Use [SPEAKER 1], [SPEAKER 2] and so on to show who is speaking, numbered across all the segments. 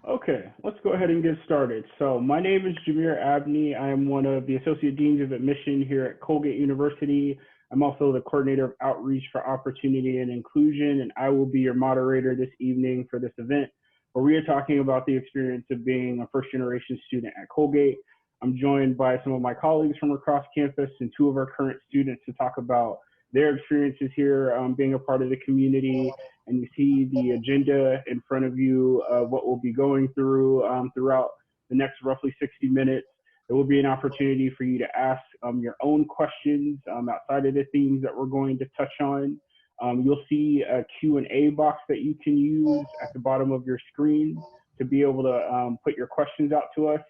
[SPEAKER 1] Okay, let's go ahead and get started. So my name is Jameer Abney. I am one of the Associate Deans of Admission here at Colgate University. I'm also the Coordinator of Outreach for Opportunity and Inclusion, and I will be your moderator this evening for this event, where we are talking about the experience of being a first-generation student at Colgate. I'm joined by some of my colleagues from across campus and two of our current students to talk about their experiences here being a part of the community. And you see the agenda in front of you of what we'll be going through throughout the next roughly 60 minutes. There will be an opportunity for you to ask your own questions outside of the themes that we're going to touch on. You'll see a Q&A box that you can use at the bottom of your screen to be able to put your questions out to us.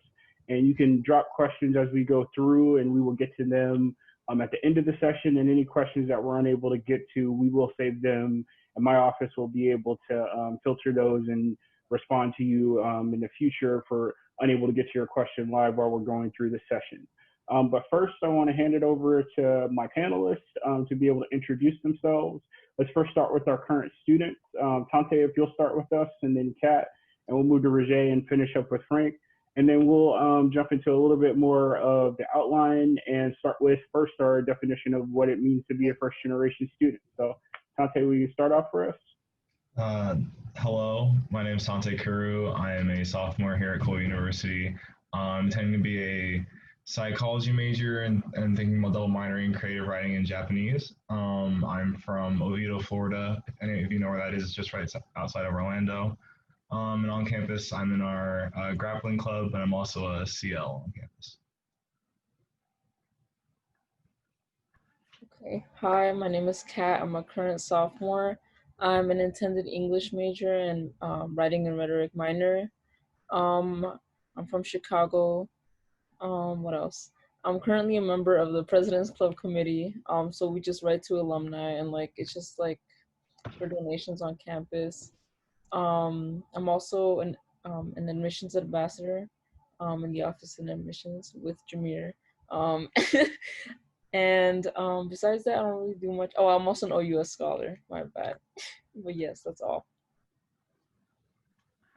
[SPEAKER 1] And you can drop questions as we go through, and we will get to them at the end of the session. And any questions that we're unable to get to, we will save them, and my office will be able to filter those and respond to you in the future if we're unable to get to your question live while we're going through the session. But first, I want to hand it over to my panelists to be able to introduce themselves. Let's first start with our current students. Tante, if you'll start with us, and then Kat, and we'll move to Roger and finish up with Frank. And then we'll jump into a little bit more of the outline and start with first our definition of what it means to be a first generation student. So Tante, will you start off for us?
[SPEAKER 2] Hello, my name is Tante Kuru. I am a sophomore here at Colgate University. I'm intending to be a psychology major and thinking about double minoring in creative writing and Japanese. I'm from Oviedo, Florida. If any of you know where that is, it's just right outside of Orlando. And on campus, I'm in our grappling club, and I'm also a CL on campus.
[SPEAKER 3] Okay, hi, my name is Kat. I'm a current sophomore. I'm an intended English major and writing and rhetoric minor. I'm from Chicago. What else? I'm currently a member of the President's Club Committee. So we just write to alumni, and it's just for donations on campus. I'm also an admissions ambassador in the Office of Admissions with Jameer. And besides that, I don't really do much. Oh, I'm also an OUS scholar. My bad. But yes, that's all.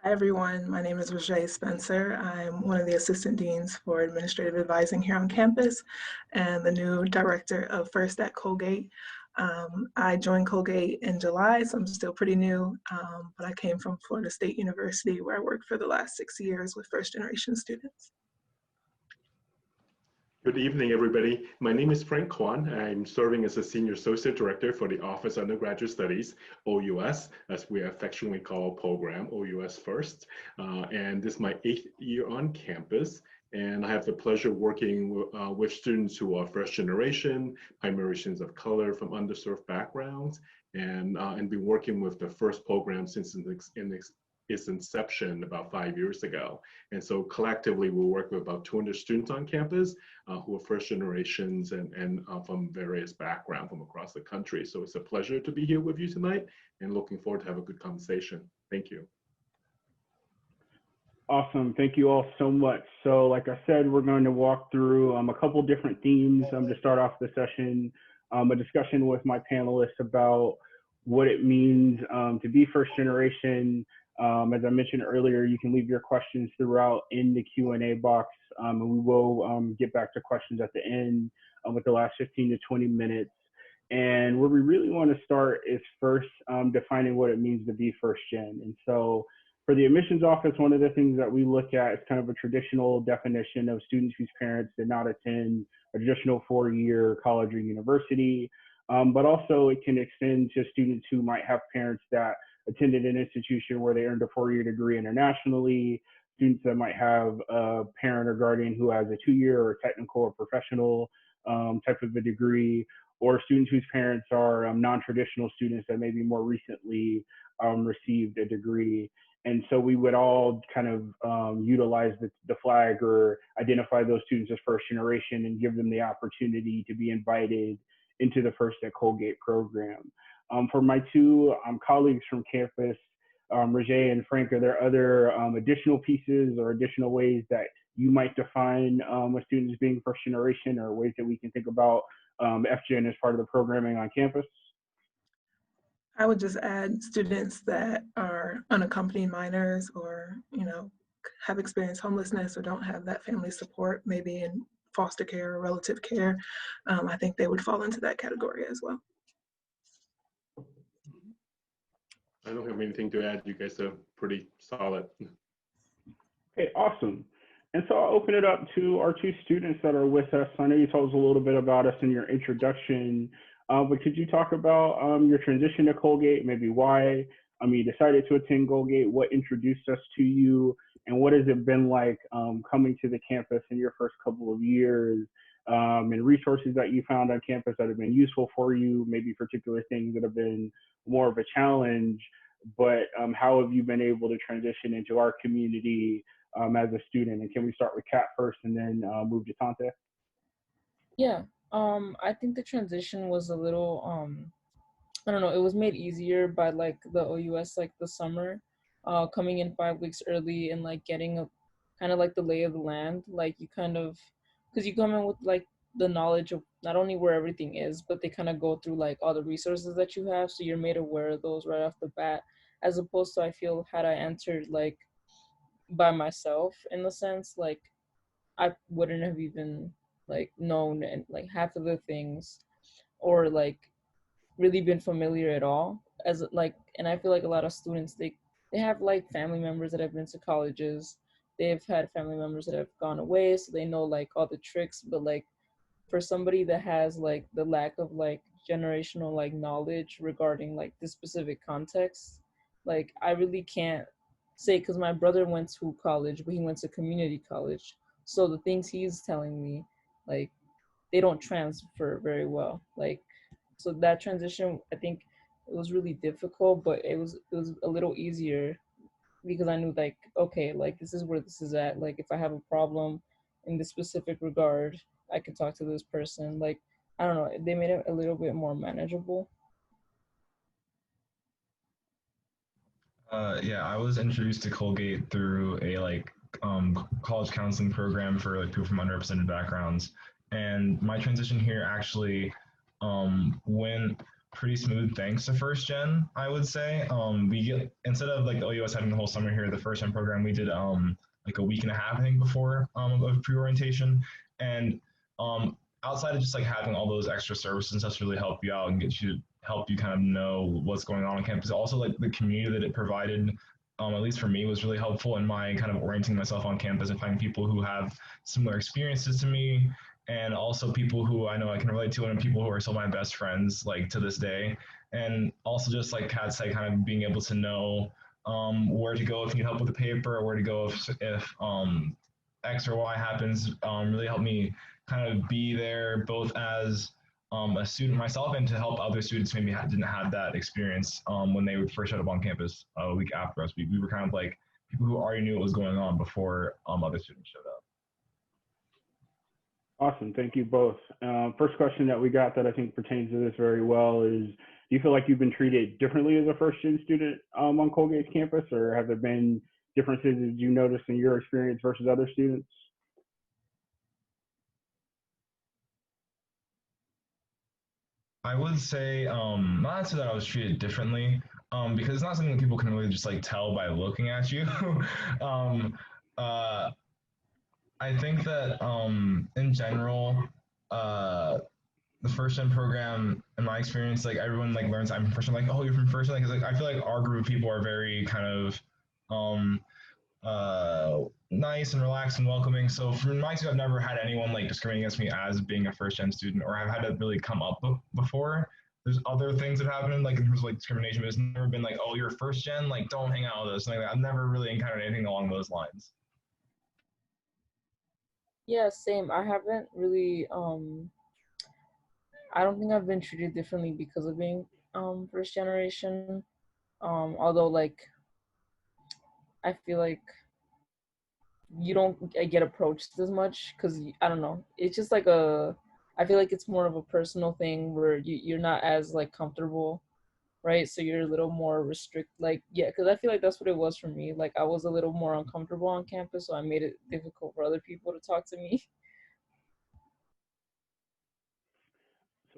[SPEAKER 4] Hi, everyone. My name is Roger Spencer. I'm one of the assistant deans for administrative advising here on campus and the new director of First at Colgate. I joined Colgate in July, so I'm still pretty new, but I came from Florida State University, where I worked for the last 6 years with first generation students.
[SPEAKER 5] Good evening, everybody. My name is Frank Kwan. I'm serving as a Senior Associate Director for the Office of Undergraduate Studies, OUS, as we affectionately call program, OUS First. And this is my 8th year on campus. And I have the pleasure of working with students who are first generation, primary students of color from underserved backgrounds, and been working with the first program since its inception about 5 years ago. And so collectively, we work with about 200 students on campus who are first generations and from various backgrounds from across the country. So it's a pleasure to be here with you tonight and looking forward to have a good conversation. Thank you.
[SPEAKER 1] Awesome. Thank you all so much. So like I said, we're going to walk through a couple different themes to start off the session, a discussion with my panelists about what it means to be first generation. As I mentioned earlier, you can leave your questions throughout in the Q&A box, and we will get back to questions at the end with the last 15 to 20 minutes. And where we really want to start is first defining what it means to be first gen. And so for the admissions office, one of the things that we look at is kind of a traditional definition of students whose parents did not attend a traditional 4-year college or university, but also it can extend to students who might have parents that attended an institution where they earned a 4-year degree internationally, students that might have a parent or guardian who has a 2-year or technical or professional type of a degree, or students whose parents are non-traditional students that maybe more recently received a degree. And so we would all kind of utilize the flag or identify those students as first generation and give them the opportunity to be invited into the First at Colgate program. For my two colleagues from campus, Roger and Frank, are there other additional pieces or additional ways that you might define a student as being first generation, or ways that we can think about FGen as part of the programming on campus?
[SPEAKER 4] I would just add students that are unaccompanied minors or, have experienced homelessness or don't have that family support, maybe in foster care or relative care. I think they would fall into that category as well.
[SPEAKER 5] I don't have anything to add. You guys are pretty solid.
[SPEAKER 1] Okay, awesome. And so I'll open it up to our two students that are with us. I know you told us a little bit about us in your introduction, but could you talk about your transition to Colgate, maybe why you decided to attend Colgate, what introduced us to you, and what has it been like coming to the campus in your first couple of years, and resources that you found on campus that have been useful for you, maybe particular things that have been more of a challenge, but how have you been able to transition into our community as a student? And can we start with Kat first and then move to Tante?
[SPEAKER 3] Yeah, I think the transition was a little, I don't know, it was made easier by like the OUS, like the summer, coming in 5 weeks early and like getting a kind of like the lay of the land. Like you kind of, because you come in with like the knowledge of not only where everything is, but they kind of go through like all the resources that you have. So you're made aware of those right off the bat, as opposed to I feel had I entered like by myself in the sense, like I wouldn't have even like known and like half of the things or like really been familiar at all as like, and I feel like a lot of students they have like family members that have been to colleges, they've had family members that have gone away, so they know like all the tricks, but like for somebody that has like the lack of like generational like knowledge regarding like this specific context, like I really can't say, because my brother went to college but he went to community college, so the things he's telling me, like they don't transfer very well, like so that transition I think it was really difficult, but it was a little easier because I knew like, okay, like this is where this is at, like if I have a problem in this specific regard I can talk to this person, like I don't know, they made it a little bit more manageable.
[SPEAKER 2] Yeah, I was introduced to Colgate through a college counseling program for like people from underrepresented backgrounds, and my transition here actually went pretty smooth thanks to first gen. I would say we get, instead of like the OUS having the whole summer here, the first gen program we did like a week and a half I think before of pre orientation, and outside of just like having all those extra services and stuff to really help you out and get you help you kind of know what's going on campus. Also, like the community that it provided, at least for me, was really helpful in my kind of orienting myself on campus and finding people who have similar experiences to me, and also people who I know I can relate to, and people who are still my best friends, like to this day. And also, just like Kat said, kind of being able to know where to go if you need help with the paper, or where to go if X or Y happens, really helped me kind of be there both as a student myself and to help other students maybe didn't have that experience when they would first showed up on campus a week after us. We were kind of like people who already knew what was going on before other students showed up.
[SPEAKER 1] Awesome, thank you both. First question that we got that I think pertains to this very well is, do you feel like you've been treated differently as a first-gen student on Colgate's campus, or have there been differences that you noticed in your experience versus other students?
[SPEAKER 2] I would say not to that I was treated differently, because it's not something that people can really just like tell by looking at you. um, uh, I think that in general, the first gen program, in my experience, like everyone like learns I'm from first gen, like, oh, you're from first gen, because like I feel like our group of people are very kind of um, nice and relaxed and welcoming. So from my experience, I've never had anyone like discriminating against me as being a first gen student, or I've had to really come up before. There's other things that happen like in terms of like discrimination, but it's never been like, oh, you're first gen, like don't hang out with us. Like I've never really encountered anything along those lines.
[SPEAKER 3] Yeah, same. I haven't really I don't think I've been treated differently because of being first generation, although like I feel like you don't get approached as much because I don't know. It's just like a. I feel like it's more of a personal thing where you're not as like comfortable, right? So you're a little more restrict. Like yeah, because I feel like that's what it was for me. Like I was a little more uncomfortable on campus, so I made it difficult for other people to talk to me.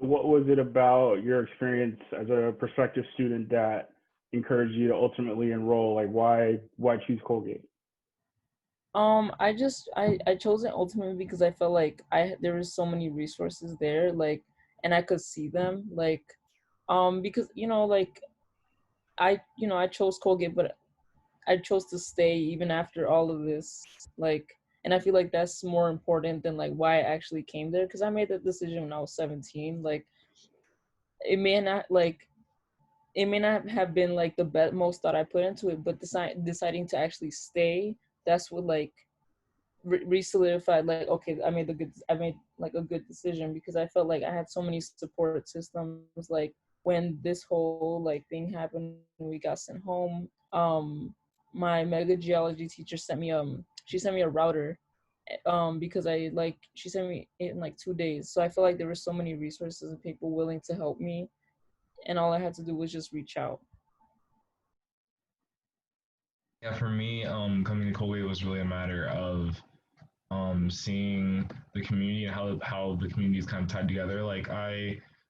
[SPEAKER 1] What was it about your experience as a prospective student that encouraged you to ultimately enroll? Like, why choose Colgate?
[SPEAKER 3] I chose it ultimately because I felt like there was so many resources there, like, and I could see them, like, because like I chose Colgate, but I chose to stay even after all of this, like, and I feel like that's more important than like why I actually came there, because I made that decision when I was 17. Like, it may not like it may not have been like the most thought I put into it, but deciding to actually stay, that's what like re-solidified, like, okay, I made like a good decision, because I felt like I had so many support systems. Like, when this whole like thing happened, we got sent home. My mega geology teacher sent me a router, because she sent me it in like 2 days. So I feel like there were so many resources and people willing to help me, and all I had to do was just reach out.
[SPEAKER 2] Yeah, for me, coming to Colgate was really a matter of seeing the community and how the community is kind of tied together. Like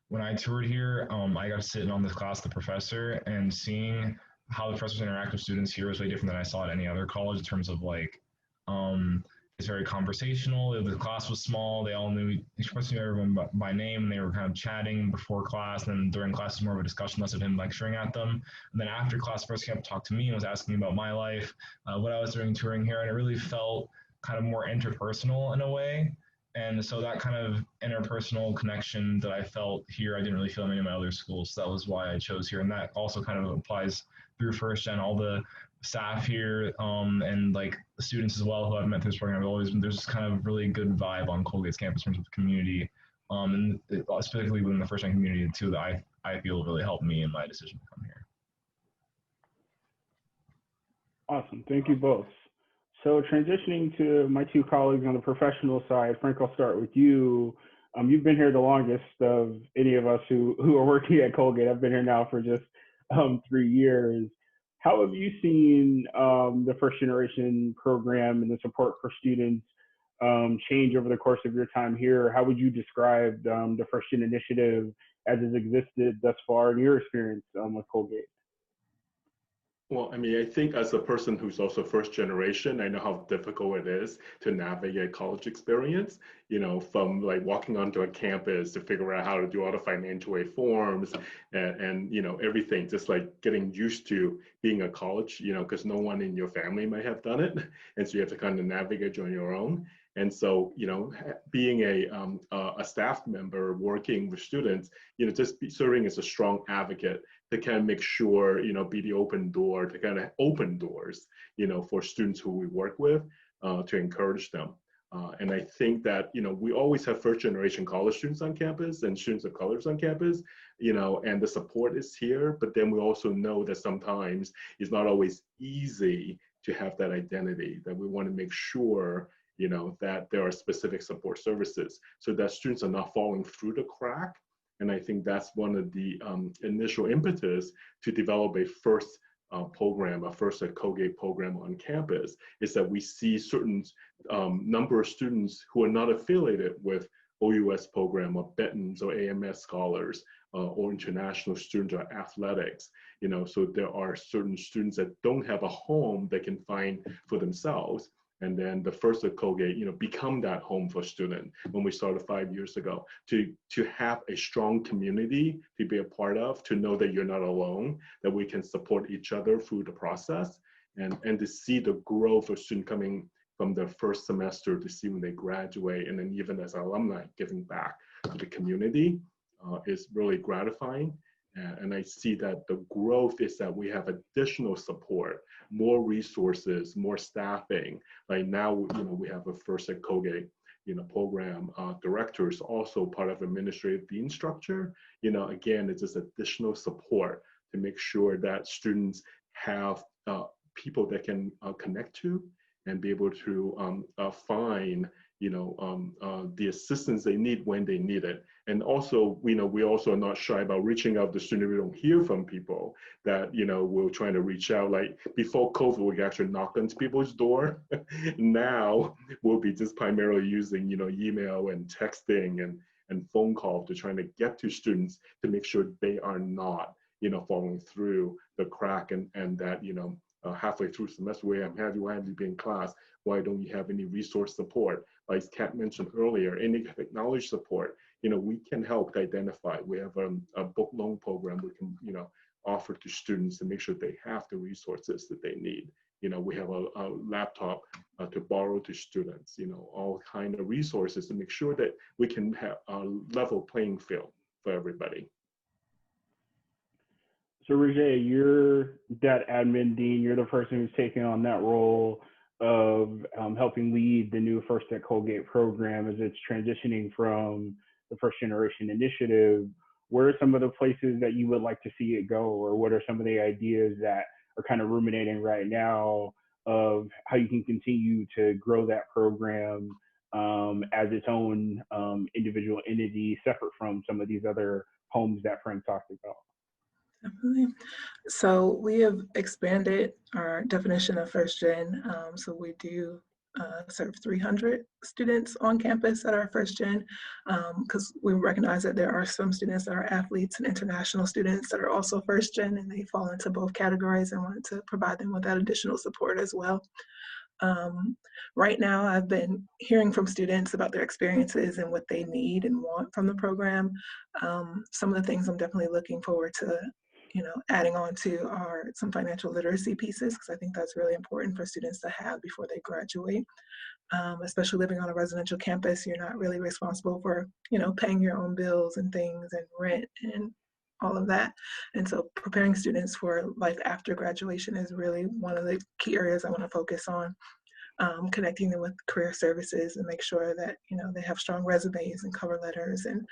[SPEAKER 2] when I toured here, I got to sit in on this class, the professor, and seeing how the professors interact with students here is way different than I saw at any other college in terms of like, um, it's very conversational. The class was small. They all knew each person knew everyone by name, and they were kind of chatting before class. And then during class, was more of a discussion, less of him lecturing at them. And then after class, the person came up to talk to me and was asking me about my life, what I was doing touring here, and it really felt kind of more interpersonal in a way. And so that kind of interpersonal connection that I felt here, I didn't really feel in any of my other schools. So that was why I chose here. And that also kind of applies through first gen. All the staff here and like the students as well who I've met through this program, there's this kind of really good vibe on Colgate's campus in terms of the community. And specifically within the first gen community too, that I feel really helped me in my decision to come here.
[SPEAKER 1] Awesome. Thank you both. So transitioning to my two colleagues on the professional side, Frank, I'll start with you. You've been here the longest of any of us who are working at Colgate. I've been here now for just 3 years. How have you seen the first generation program and the support for students change over the course of your time here? How would you describe the first gen initiative as it's existed thus far in your experience with Colgate?
[SPEAKER 5] Well, I mean, I think as a person who's also first generation, I know how difficult it is to navigate college experience, from like walking onto a campus to figure out how to do all the financial aid forms and everything, just like getting used to being a college, because no one in your family might have done it. And so you have to kind of navigate on your own. And so, being a staff member working with students, just serving as a strong advocate to kind of make sure, be the open door to kind of open doors, for students who we work with to encourage them. And I think that, we always have first generation college students on campus and students of colors on campus, and the support is here, but then we also know that sometimes it's not always easy to have that identity, that we want to make sure that there are specific support services so that students are not falling through the crack. And I think that's one of the initial impetus to develop a first program, a first Colgate program on campus, is that we see certain number of students who are not affiliated with OUS program or Benton's or AMS scholars or international students or athletics. So there are certain students that don't have a home they can find for themselves. And then the first at Colgate, become that home for students when we started 5 years ago, to have a strong community to be a part of, to know that you're not alone, that we can support each other through the process, and to see the growth of students coming from their first semester to see when they graduate, and then even as alumni giving back to the community is really gratifying. And I see that the growth is that we have additional support, more resources, more staffing. Like now, we have a first at Colgate, program director is also part of administrative dean structure. Again, it's just additional support to make sure that students have people that can connect to and be able to find the assistance they need when they need it. And also, we also are not shy about reaching out to students we don't hear from people, that, we're trying to reach out. Like before COVID, we actually knock on people's door. Now we'll be just primarily using, email and texting and phone call to trying to get to students to make sure they are not, falling through the crack and that, halfway through semester, why have you been in class? Why don't you have any resource support? Like Kat mentioned earlier, any technology support, we can help to identify. We have a book loan program we can, offer to students to make sure they have the resources that they need. We have a laptop to borrow to students, all kind of resources to make sure that we can have a level playing field for everybody.
[SPEAKER 1] So Roger, you're that admin dean, you're the person who's taking on that role of helping lead the new First at Colgate program as it's transitioning from the first generation initiative. Where are some of the places that you would like to see it go, or what are some of the ideas that are kind of ruminating right now of how you can continue to grow that program as its own individual entity, separate from some of these other homes that Frank talked about?
[SPEAKER 4] Definitely. So we have expanded our definition of first gen. So we do serve 300 students on campus at our first gen, because we recognize that there are some students that are athletes and international students that are also first gen, and they fall into both categories, and wanted to provide them with that additional support as well. Right now, I've been hearing from students about their experiences and what they need and want from the program. Some of the things I'm definitely looking forward to, adding on to are some financial literacy pieces, because I think that's really important for students to have before they graduate. Especially living on a residential campus, you're not really responsible for, paying your own bills and things and rent and all of that. And so preparing students for life after graduation is really one of the key areas I want to focus on. Connecting them with career services and make sure that, they have strong resumes and cover letters and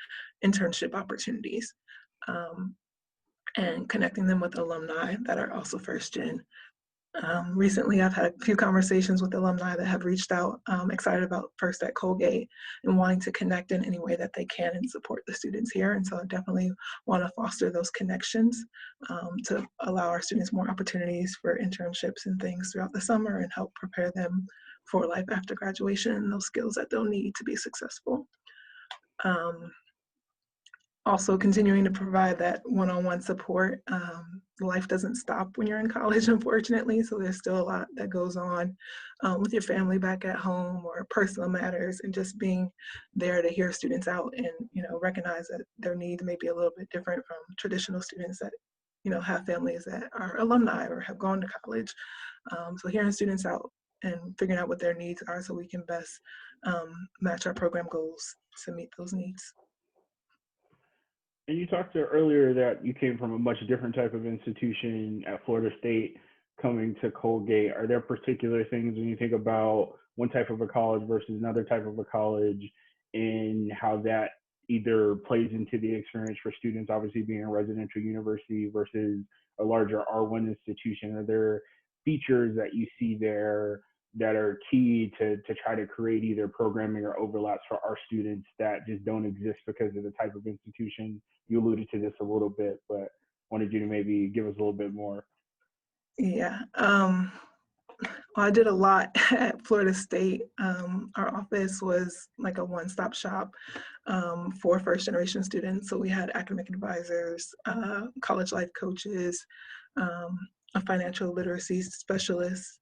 [SPEAKER 4] internship opportunities. And connecting them with alumni that are also first gen. Recently, I've had a few conversations with alumni that have reached out, excited about First at Colgate and wanting to connect in any way that they can and support the students here. And so I definitely want to foster those connections to allow our students more opportunities for internships and things throughout the summer and help prepare them for life after graduation and those skills that they'll need to be successful. Also continuing to provide that one-on-one support. Life doesn't stop when you're in college, unfortunately, so there's still a lot that goes on with your family back at home or personal matters, and just being there to hear students out and, recognize that their needs may be a little bit different from traditional students that, have families that are alumni or have gone to college. So hearing students out and figuring out what their needs are so we can best match our program goals to meet those needs.
[SPEAKER 1] And you talked earlier that you came from a much different type of institution at Florida State coming to Colgate. Are there particular things when you think about one type of a college versus another type of a college and how that either plays into the experience for students, obviously being a residential university versus a larger R1 institution? Are there features that you see there that are key to try to create either programming or overlaps for our students that just don't exist because of the type of institution? You alluded to this a little bit, but wanted you to maybe give us a little bit more.
[SPEAKER 4] Yeah, well, I did a lot at Florida State. Our office was like a one-stop shop for first-generation students. So we had academic advisors, college life coaches, a financial literacy specialist,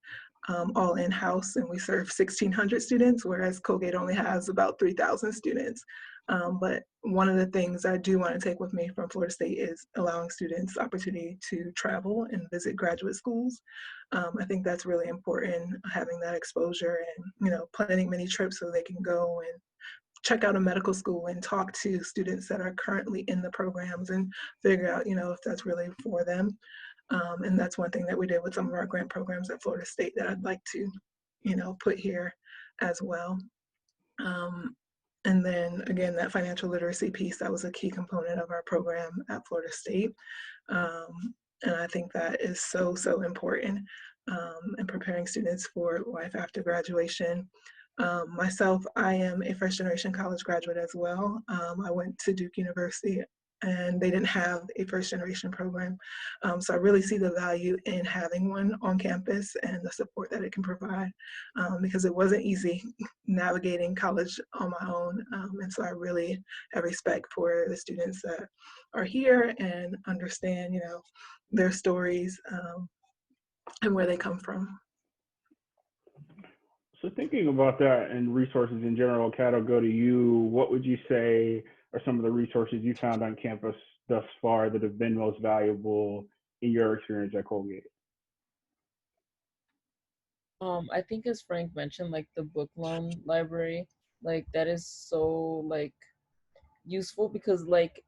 [SPEAKER 4] all in-house, and we serve 1,600 students, whereas Colgate only has about 3,000 students. But one of the things I do want to take with me from Florida State is allowing students the opportunity to travel and visit graduate schools. I think that's really important, having that exposure and, planning many trips so they can go and check out a medical school and talk to students that are currently in the programs and figure out, if that's really for them. And that's one thing that we did with some of our grant programs at Florida State that I'd like to, put here as well. And then again, that financial literacy piece, that was a key component of our program at Florida State. And I think that is so, so important in preparing students for life after graduation. Myself, I am a first generation college graduate as well. I went to Duke University and they didn't have a first generation program. So I really see the value in having one on campus and the support that it can provide, because it wasn't easy navigating college on my own. And so I really have respect for the students that are here and understand, their stories and where they come from.
[SPEAKER 1] So thinking about that and resources in general, Kat, I'll go to you. What would you say are some of the resources you found on campus thus far that have been most valuable in your experience at Colgate?
[SPEAKER 3] I think as Frank mentioned, like the book loan library, like that is so like useful because like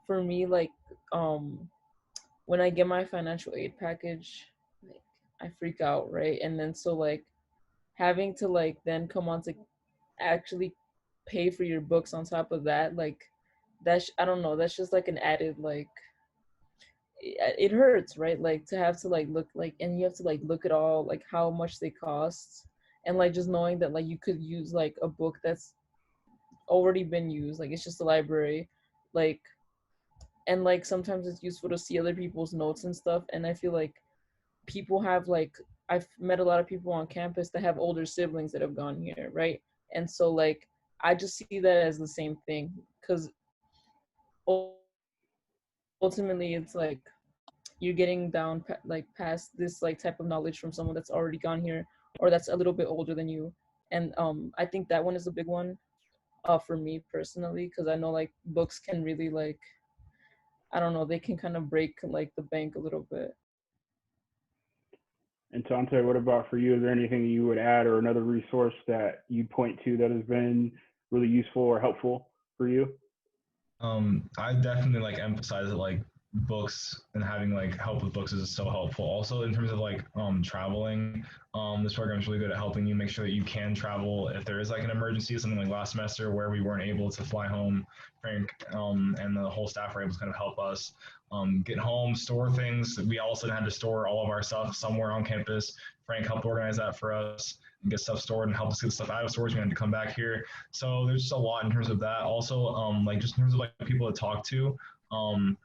[SPEAKER 3] for me, like when I get my financial aid package, like I freak out, right? And then so like having to like then come on to actually pay for your books on top of that, like that's I don't know, that's just like an added like it hurts, right? Like to have to like look like and you have to like look at all like how much they cost and like just knowing that like you could use like a book that's already been used, like it's just a library, like and like sometimes it's useful to see other people's notes and stuff. And I feel like people have like I've met a lot of people on campus that have older siblings that have gone here, right? And so like I just see that as the same thing because ultimately it's like you're getting down like past this like type of knowledge from someone that's already gone here or that's a little bit older than you. And I think that one is a big one for me personally because I know like books can really like I don't know, they can kind of break like the bank a little bit.
[SPEAKER 1] And Tante, what about for you? Is there anything you would add or another resource that you point to that has been really useful or helpful for you?
[SPEAKER 2] I definitely like emphasize that like books and having like help with books is so helpful. Also in terms of like traveling, this program is really good at helping you make sure that you can travel if there is like an emergency, something like last semester where we weren't able to fly home. Frank and the whole staff were able to kind of help us get home, store things. We also had to store all of our stuff somewhere on campus. Frank helped organize that for us and get stuff stored and help us get stuff out of storage. We had to come back here. So there's just a lot in terms of that. Also, like just in terms of like people to talk to, um,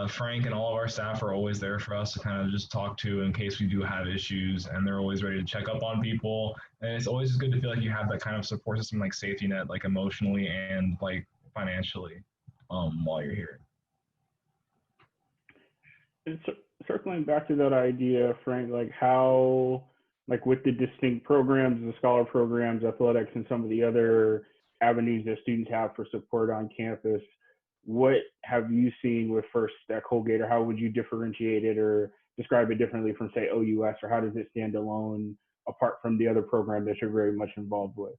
[SPEAKER 2] Frank and all of our staff are always there for us to kind of just talk to in case we do have issues, and they're always ready to check up on people. And it's always just good to feel like you have that kind of support system, like safety net, like emotionally and like financially, while you're here.
[SPEAKER 1] And circling back to that idea, Frank, like how, like with the distinct programs, the scholar programs, athletics, and some of the other avenues that students have for support on campus, what have you seen with First at Colgate, or how would you differentiate it or describe it differently from, say, OUS, or how does it stand alone apart from the other program that you're very much involved with?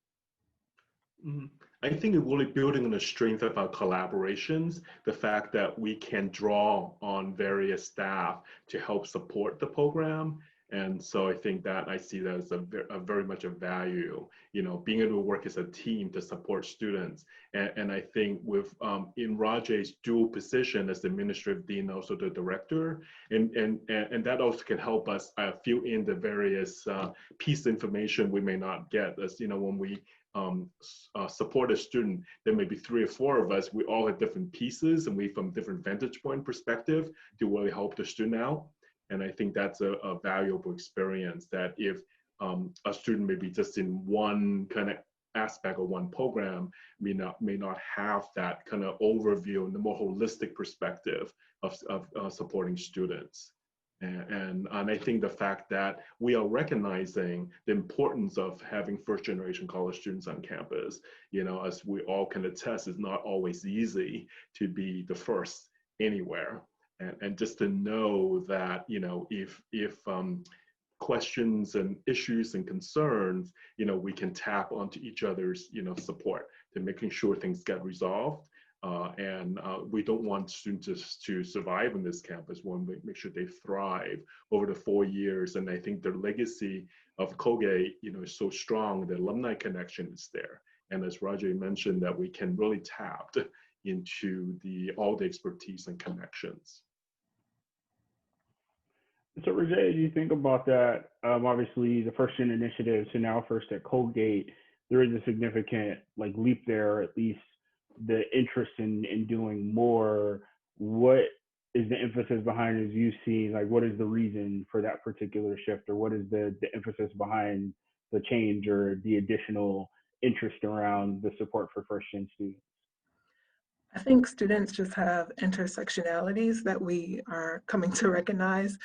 [SPEAKER 5] I think it's really building on the strength of our collaborations, the fact that we can draw on various staff to help support the program. And so I think that I see that as a very much a value, being able to work as a team to support students. And I think with in Rajay's dual position as the administrative dean, also the director, and that also can help us fill in the various piece of information we may not get. As when we support a student, there may be 3 or 4 of us, we all have different pieces and we from different vantage point perspective to really help the student out. And I think that's a valuable experience that if a student may be just in one kind of aspect of one program, may not have that kind of overview and the more holistic perspective of supporting students. And I think the fact that we are recognizing the importance of having first generation college students on campus, as we all can attest, it's not always easy to be the first anywhere. And just to know that, if questions and issues and concerns, we can tap onto each other's, support to making sure things get resolved. We don't want students to survive on this campus. We want to make sure they thrive over the 4 years. And I think the legacy of Colgate, is so strong. The alumni connection is there. And as Rajay mentioned, that we can really tap into all the expertise and connections.
[SPEAKER 1] So, Rajay, as you think about that, obviously the First Gen initiative to now First at Colgate, there is a significant leap there, or at least the interest in doing more, what is the emphasis behind, as you see, like what is the reason for that particular shift, or what is the emphasis behind the change or the additional interest around the support for first-gen students?
[SPEAKER 4] I think students just have intersectionalities that we are coming to recognize.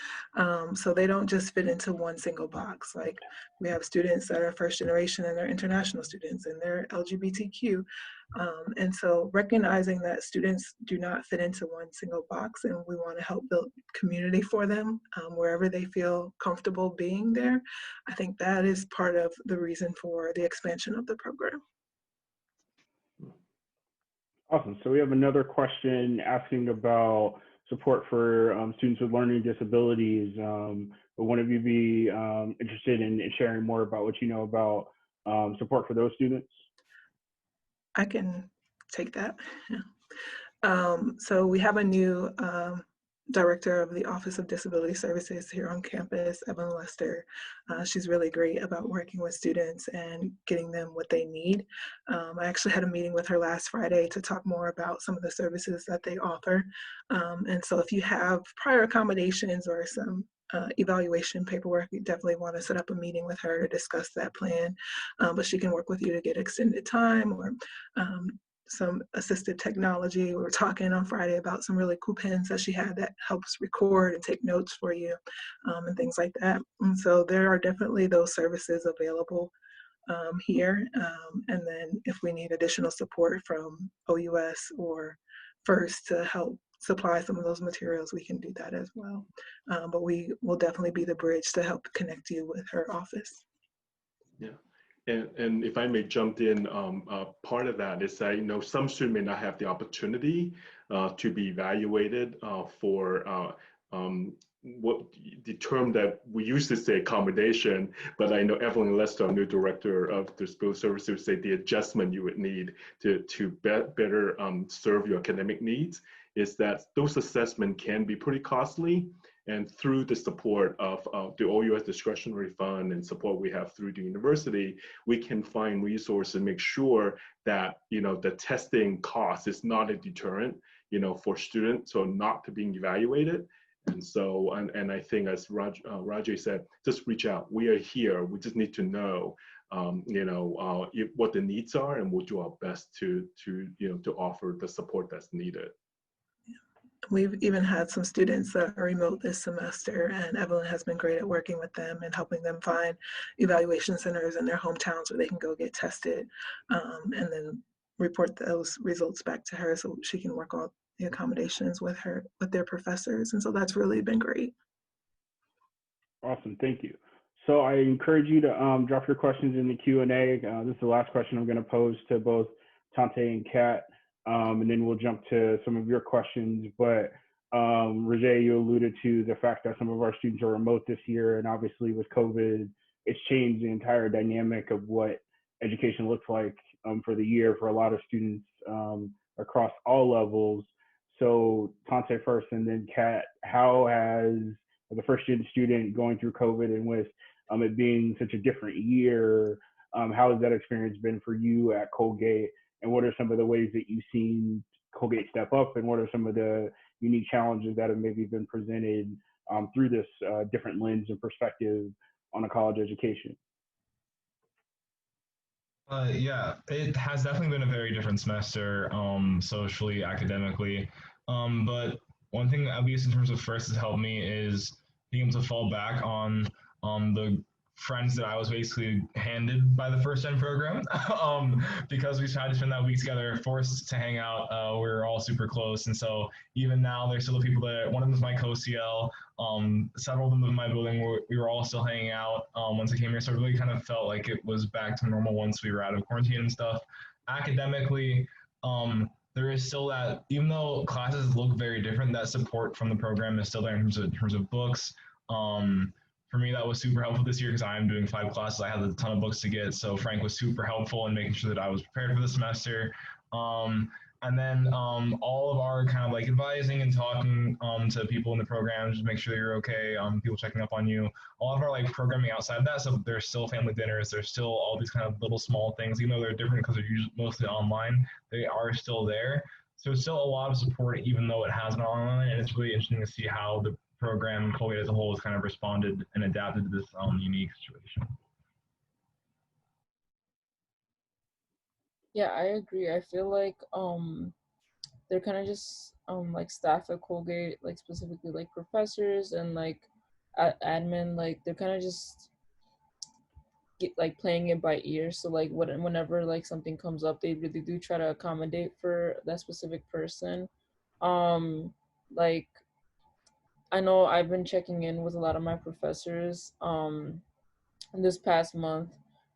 [SPEAKER 4] So they don't just fit into one single box. Like we have students that are first generation and they're international students and they're LGBTQ. And so recognizing that students do not fit into one single box and we want to help build community for them wherever they feel comfortable being there. I think that is part of the reason for the expansion of the program.
[SPEAKER 1] Awesome. So we have another question asking about support for students with learning disabilities. Would one of you be interested in sharing more about what you know about support for those students?
[SPEAKER 4] I can take that. Yeah. So we have a new director of the Office of Disability Services here on campus, Evan Lester. She's really great about working with students and getting them what they need. I actually had a meeting with her last Friday to talk more about some of the services that they offer. And so if you have prior accommodations or some evaluation paperwork, you definitely want to set up a meeting with her to discuss that plan. But she can work with you to get extended time or some assistive technology. We were talking on Friday about some really cool pens that she had that helps record and take notes for you and things like that. And so there are definitely those services available here. And then if we need additional support from OUS or FIRST to help supply some of those materials, we can do that as well. But we will definitely be the bridge to help connect you with her office.
[SPEAKER 5] Yeah. And if I may jump in, part of that is that, some students may not have the opportunity to be evaluated for what the term that we used to say accommodation, but I know Evelyn Lester, our new director of disability services, would say the adjustment you would need to better serve your academic needs, is that those assessments can be pretty costly. And through the support of the OUS discretionary fund and support we have through the university, we can find resources and make sure that, the testing cost is not a deterrent, for students, so not to being evaluated. And so, and I think as Rajay said, just reach out. We are here. We just need to know, what the needs are, and we'll do our best to offer the support that's needed.
[SPEAKER 4] We've even had some students that are remote this semester, and Evelyn has been great at working with them and helping them find evaluation centers in their hometowns where they can go get tested and then report those results back to her so she can work on the accommodations with their professors. And so that's really been great.
[SPEAKER 1] Awesome, thank you. So I encourage you to drop your questions in the Q&A. This is the last question I'm going to pose to both Tante and Kat. And then we'll jump to some of your questions. But Rajay, you alluded to the fact that some of our students are remote this year, and obviously with COVID, it's changed the entire dynamic of what education looks like for the year for a lot of students across all levels. So Tante first, and then Kat, how has the first-gen student going through COVID and with it being such a different year, how has that experience been for you at Colgate? And what are some of the ways that you've seen Colgate step up, and what are some of the unique challenges that have maybe been presented through this different lens and perspective on a college education?
[SPEAKER 2] Yeah, it has definitely been a very different semester, socially, academically. But one thing, at least in terms of FIRST, has helped me is being able to fall back on the friends that I was basically handed by the first gen program because we tried to spend that week together, forced to hang out. We were all super close. And so even now, there's still the people that, one of them is my co-CL, several of them live in my building. We were all still hanging out once I came here. So it really kind of felt like it was back to normal once we were out of quarantine and stuff. Academically, there is still that, even though classes look very different, that support from the program is still there in terms of books. For me, that was super helpful this year because I am doing 5 classes. I had a ton of books to get. So Frank was super helpful in making sure that I was prepared for the semester. And then all of our kind of like advising and talking to people in the program, just make sure you're okay, people checking up on you. All of our like programming outside of that, so there's still family dinners, there's still all these kind of little small things, even though they're different because they're usually mostly online, they are still there. So it's still a lot of support, even though it has been online, and it's really interesting to see how the program, Colgate as a whole, has kind of responded and adapted to this unique situation.
[SPEAKER 3] Yeah, I agree. I feel like they're kind of just like staff at Colgate, like specifically like professors and like admin, like they're kind of just like playing it by ear. So like whenever like something comes up, they really do try to accommodate for that specific person. Like I know I've been checking in with a lot of my professors this past month,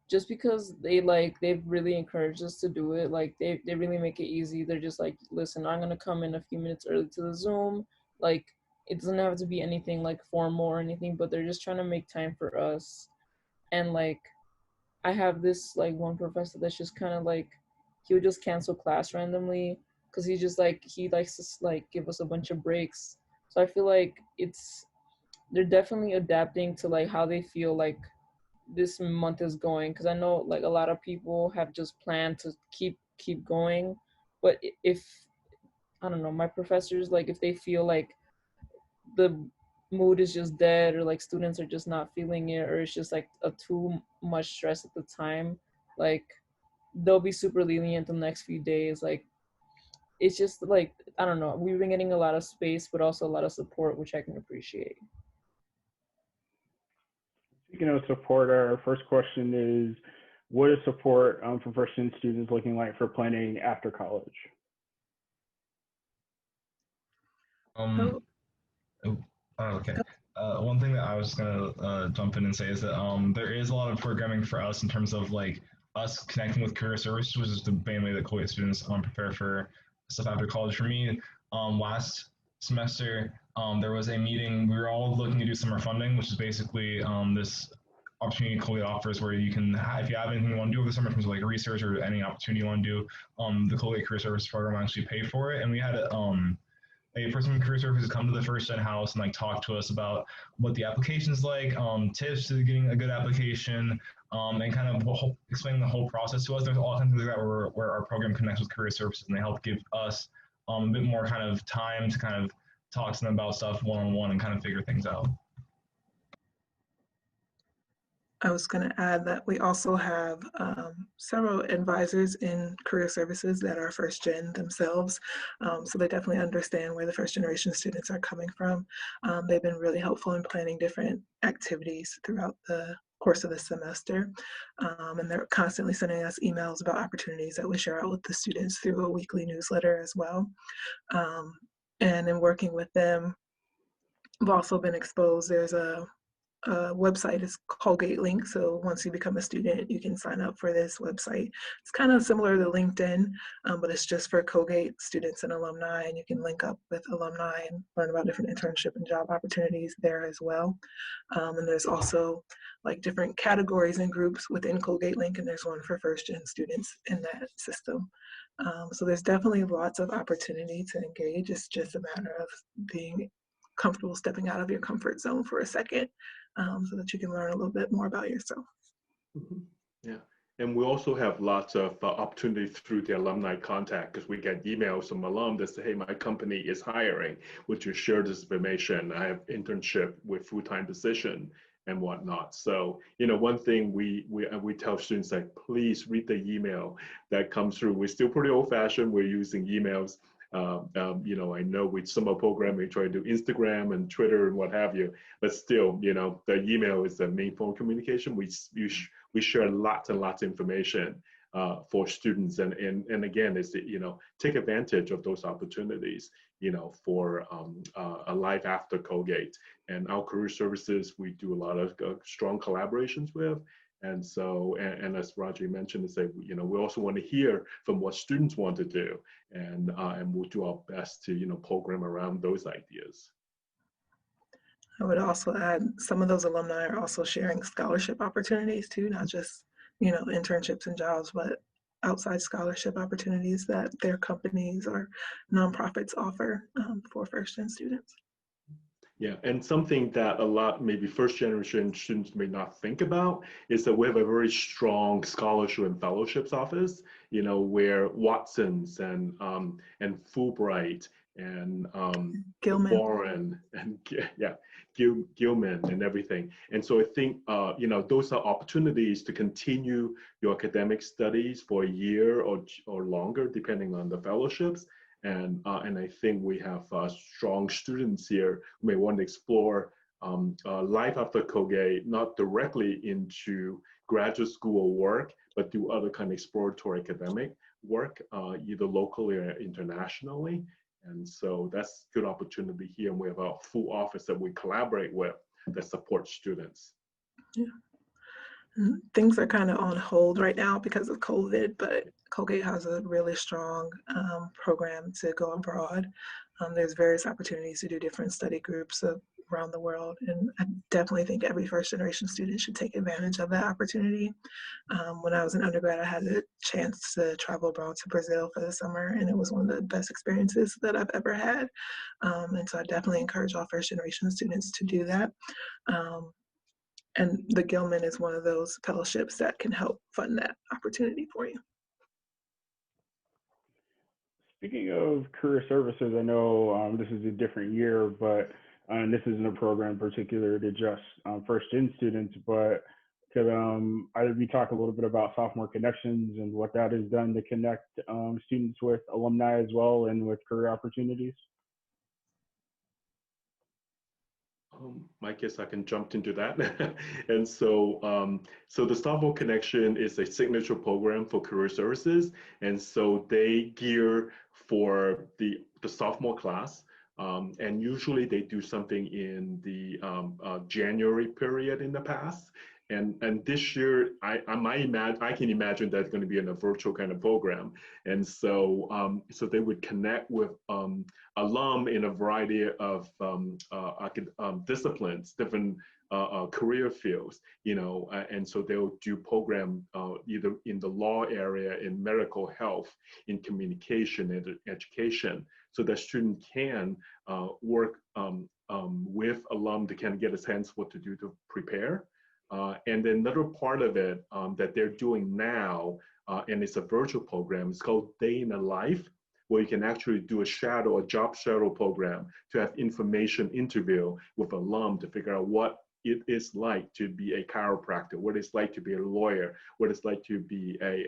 [SPEAKER 3] just because they've really encouraged us to do it. Like they really make it easy. They're just like, listen, I'm gonna come in a few minutes early to the Zoom. Like it doesn't have to be anything like formal or anything, but they're just trying to make time for us. And like I have this like one professor that's just kind of like he would just cancel class randomly because he just like he likes to like give us a bunch of breaks. So I feel like they're definitely adapting to like how they feel like this month is going, because I know like a lot of people have just planned to keep going, but if I don't know, my professors, like if they feel like the mood is just dead or like students are just not feeling it or it's just like a too much stress at the time, like they'll be super lenient the next few days. Like it's just like I don't know, we've been getting a lot of space but also a lot of support, which I can appreciate.
[SPEAKER 1] Speaking of support, our first question is, what is support for first-year students looking like for planning after college?
[SPEAKER 2] Oh, okay. One thing that I was gonna jump in and say is that there is a lot of programming for us in terms of like us connecting with career services, which is the main way that Colgate students prepare for stuff after college. For me, last semester there was a meeting. We were all looking to do summer funding, which is basically this opportunity Colgate offers where you can, if you have anything you want to do over the summer in terms of like research or any opportunity you want to do, the Colgate Career Service program will actually pay for it. And we had a person from career services come to the first gen house and like talk to us about what the application is like, tips to getting a good application, and kind of explain the whole process to us. There's all kinds of things like that where our program connects with career services and they help give us a bit more kind of time to kind of talk to them about stuff one-on-one and kind of figure things out.
[SPEAKER 4] I was going to add that we also have several advisors in career services that are first gen themselves. So they definitely understand where the first generation students are coming from. They've been really helpful in planning different activities throughout the course of the semester. And they're constantly sending us emails about opportunities that we share out with the students through a weekly newsletter as well. And in working with them, we've also been exposed. There's a website is Colgate Link. So once you become a student, you can sign up for this website. It's kind of similar to LinkedIn, but it's just for Colgate students and alumni, and you can link up with alumni and learn about different internship and job opportunities there as well. And there's also like different categories and groups within Colgate Link, and there's one for first gen students in that system. So there's definitely lots of opportunity to engage. It's just a matter of being comfortable stepping out of your comfort zone for a second, so that you can learn a little bit more about yourself.
[SPEAKER 5] Mm-hmm. Yeah, and we also have lots of opportunities through the alumni contact, because we get emails from alum that say, hey, my company is hiring, would you share this information? I have internship with full-time position and whatnot. So, you know, one thing we tell students, like, please read the email that comes through. We're still pretty old-fashioned. We're using emails. You know, I know with summer program, we try to do Instagram and Twitter and what have you, but still, you know, the email is the main form of communication. We share lots and lots of information for students. And again, is that, you know, take advantage of those opportunities, you know, for a life after Colgate. And our career services, we do a lot of strong collaborations with. And so, and as Roger mentioned, to say, you know, we also want to hear from what students want to do, and we'll do our best to, you know, program around those ideas.
[SPEAKER 4] I would also add, some of those alumni are also sharing scholarship opportunities too, not just, you know, internships and jobs, but outside scholarship opportunities that their companies or nonprofits offer for first-gen students.
[SPEAKER 5] Yeah, and something that a lot maybe first generation students may not think about is that we have a very strong scholarship and fellowships office, you know, where Watson's and Fulbright and
[SPEAKER 4] Gilman.
[SPEAKER 5] Warren and yeah, Gilman and everything. And so I think you know, those are opportunities to continue your academic studies for a year or longer, depending on the fellowships. And I think we have strong students here who may want to explore life after Colgate, not directly into graduate school work, but do other kind of exploratory academic work, either locally or internationally. And so that's a good opportunity here. And we have a full office that we collaborate with that supports students.
[SPEAKER 4] Yeah. Things are kind of on hold right now because of COVID, but Colgate has a really strong program to go abroad. There's various opportunities to do different study groups around the world, and I definitely think every first generation student should take advantage of that opportunity. When I was an undergrad, I had a chance to travel abroad to Brazil for the summer, and it was one of the best experiences that I've ever had. And so I definitely encourage all first generation students to do that. And the Gilman is one of those fellowships that can help fund that opportunity for you.
[SPEAKER 1] Speaking of career services, I know this is a different year, but this isn't a program particular to just first-gen students, but could either of you talk a little bit about Sophomore Connections and what that has done to connect students with alumni as well and with career opportunities?
[SPEAKER 5] I guess I can jump into that. And so, so the Sophomore Connection is a signature program for career services. And so they gear for the sophomore class. And usually they do something in the January period in the past. And this year, I can imagine that's going to be in a virtual kind of program. And so, so they would connect with alum in a variety of disciplines, different career fields, you know, and so they'll do program either in the law area, in medical health, in communication, and education, so that student can work with alum to kind of get a sense what to do to prepare. And then another part of it that they're doing now, and it's a virtual program, it's called Day in a Life, where you can actually do a job shadow program to have information interview with alum to figure out what it is like to be a chiropractor, what it's like to be a lawyer, what it's like to be a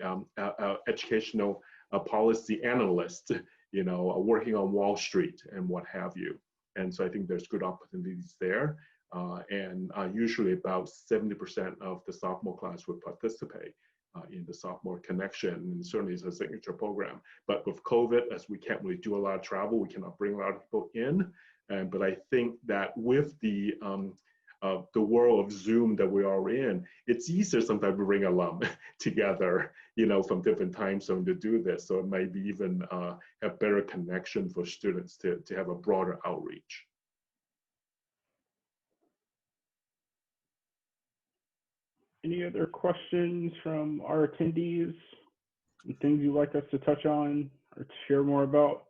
[SPEAKER 5] educational policy analyst, you know, working on Wall Street and what have you. And so I think there's good opportunities there. And usually about 70% of the sophomore class would participate in the Sophomore Connection, and certainly it's a signature program. But with COVID, as we can't really do a lot of travel, we cannot bring a lot of people in. But I think that with the world of Zoom that we are in, it's easier sometimes to bring alum together, you know, from different time zones to do this. So it might be even a better connection for students to have a broader outreach.
[SPEAKER 1] Any other questions from our attendees? Things you'd like us to touch on or to share more about?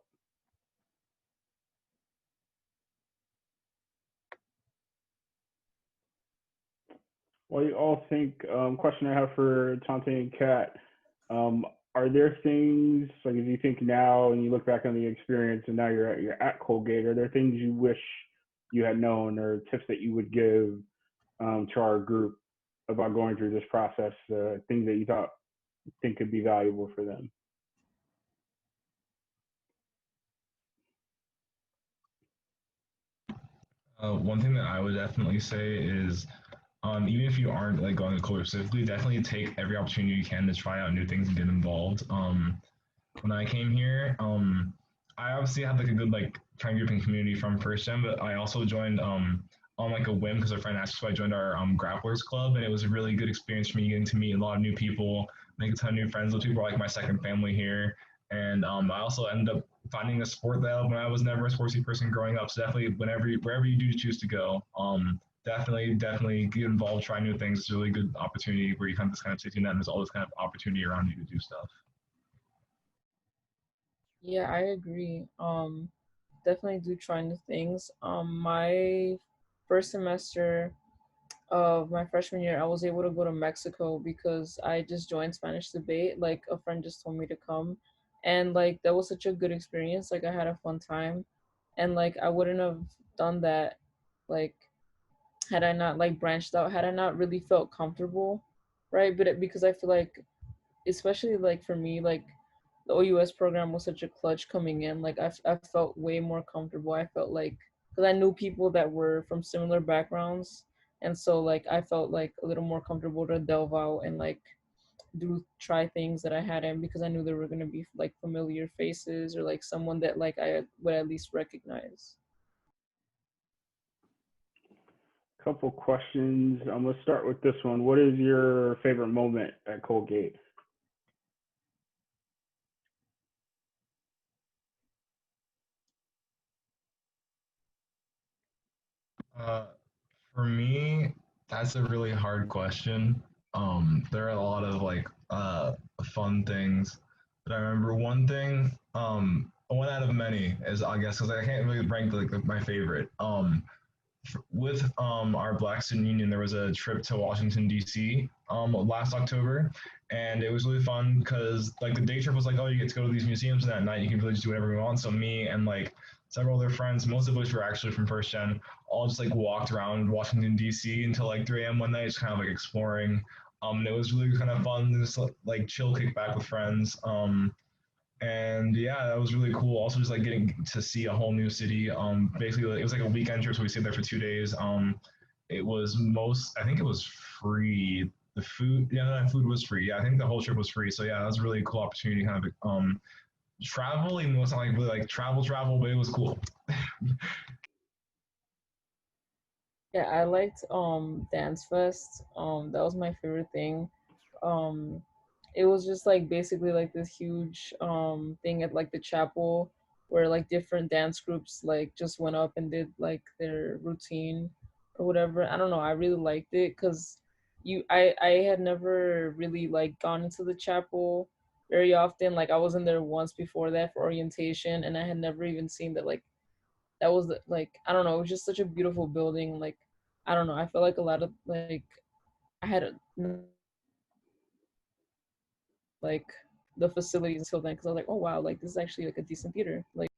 [SPEAKER 1] While you all think, question I have for Tante and Kat, are there things, like if you think now and you look back on the experience and now you're at Colgate, are there things you wish you had known or tips that you would give to our group about going through this process, things that you think could be valuable for them?
[SPEAKER 2] One thing that I would definitely say is, even if you aren't like going to Colgate specifically, definitely take every opportunity you can to try out new things and get involved. When I came here, I obviously had like a good like friend group and community from first gen, but I also joined on like a whim because a friend asked, so I joined our grapplers club, and it was a really good experience for me getting to meet a lot of new people, make a ton of new friends. Those people are like my second family here, and I also ended up finding a sport that when I was never a sportsy person growing up. So definitely, wherever you do choose to go, definitely get involved, try new things. It's a really good opportunity where you kind of just kind of safety net, and there's all this kind of opportunity around you to do stuff.
[SPEAKER 3] Yeah, I agree. Definitely do try new things. My first semester of my freshman year, I was able to go to Mexico because I just joined Spanish debate. Like a friend just told me to come, and like that was such a good experience. Like I had a fun time, and like I wouldn't have done that, like had I not like branched out, had I not really felt comfortable, right? Because I feel like, especially like for me, like the OUS program was such a clutch coming in. Like I felt way more comfortable. I felt like, because I knew people that were from similar backgrounds, and so like I felt like a little more comfortable to delve out and like try things that I hadn't, because I knew there were gonna be like familiar faces or like someone that like I would at least recognize.
[SPEAKER 1] Couple questions. I'm gonna start with this one. What is your favorite moment at Colgate?
[SPEAKER 2] Uh, for me, that's a really hard question. There are a lot of like fun things, but I remember one thing. One out of many is, I guess, because I can't really rank like my favorite. With our Black Student Union, there was a trip to Washington D.C. Last October, and it was really fun because like the day trip was like, oh, you get to go to these museums, and at night you can really just do whatever you want. So me and like several other friends, most of which were actually from first gen, all just like walked around Washington D.C. until like 3 a.m. one night, just kind of like exploring. And it was really kind of fun, just like chill kick back with friends. And yeah, that was really cool. Also, just like getting to see a whole new city. Basically, like, it was like a weekend trip, so we stayed there for 2 days. It was I think it was free. The food, yeah, the food was free. Yeah, I think the whole trip was free. So yeah, that was a really cool opportunity, kind of travel. Even though it's not like really like travel, but it was cool.
[SPEAKER 3] Yeah, I liked Dance Fest. That was my favorite thing. Um it was just like basically like this huge thing at like the chapel where like different dance groups like just went up and did like their routine or whatever. I don't know, I really liked it cuz I had never really like gone into the chapel very often. Like I was in there once before that for orientation, and I had never even seen that like that was like, I don't know, it was just such a beautiful building. Like I don't know, I felt like a lot of like I had like the facilities until then, because I was like, oh wow, like this is actually like a decent theater. Like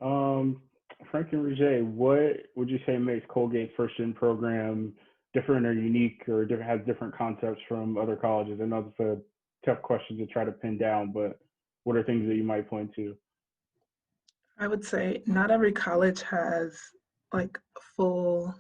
[SPEAKER 1] Um, Frank and Roger, what would you say makes Colgate First Gen program different or unique, or has different concepts from other colleges? I know it's a tough question to try to pin down, but what are things that you might point to?
[SPEAKER 4] I would say not every college has like full